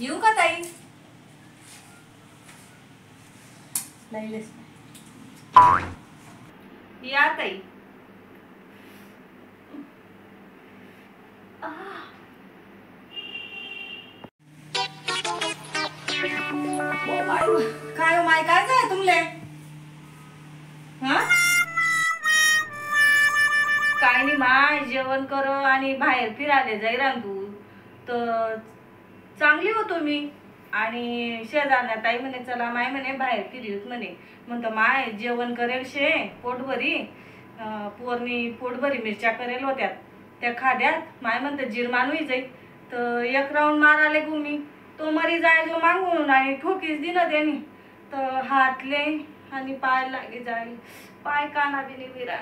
येऊ का ताई? लईलेच या ताई. काय माय काय जाय तुमले? हा काय नाही माय, जेवण कर आणि बाहेर फिरायला जाई तू तर चांगली होतो मी. आणि शेजारच्या ताई म्हणे चला माय म्हणे बाहेर फिरूत म्हणे. म्हणतो माय जेवण करेल शे पोटभरी. पोरणी पोटभरी मिरच्या करेल होत्या त्या खाद्यात. माय म्हणतं जीर मानवी जाई तर एक राऊंड माराले मी. तो मरी जायचो मागून आणि ठोकीस दिलं त्याने तर हातले आणि पाय लागे जाईल. पाय काना बिनी विरा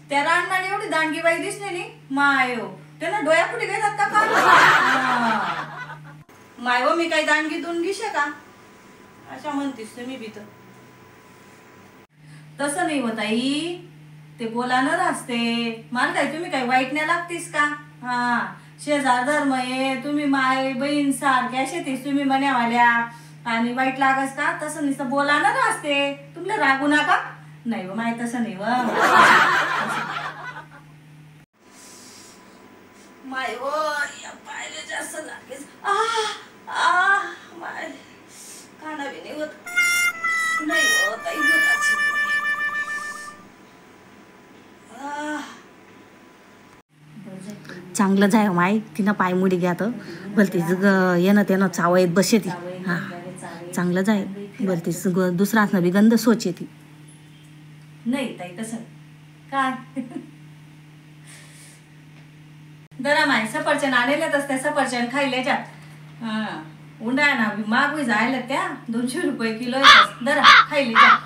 त्या रानाने एवढी दांडगी बाई दिसलेली मायो. त्यांना डोळ्या कुठे घेतात का माय मी काही दांडगी दुंडगी शे का अशा म्हणतीस तुम्ही बी. तर तसं नाही होत आई, ते बोलानं असते. मला काय तुम्ही काही वाईट नाही लागतीस का? हा शेजार धर्म आहे, तुम्ही माय बहीण सारख्या शेतीस तुम्ही म्हण्यावाल्या आणि वाईट लागस का? तसं नुसतं बोलानं असते. तुमला रागू नका. नाही व माय तसं नाही व माय व पाहिले जास्त लागेच. माय काना बी नाही होत. नाही होत आई होताची. चांगलं जाय माय. तिनं पायमुडी घ्या तर भलतीच येणं त्यानं चावयत बसे ती. हा चांगलं जाय भलतीच दुसरा असणं बी गंध सोच येते. नाही ताई तसं काय दरा माय सफरचंद आणलेच असते. सफरचंद खायले जात. उंडाळा ना मागवी जायला त्या 200 रुपये किलो दरा खायले जात.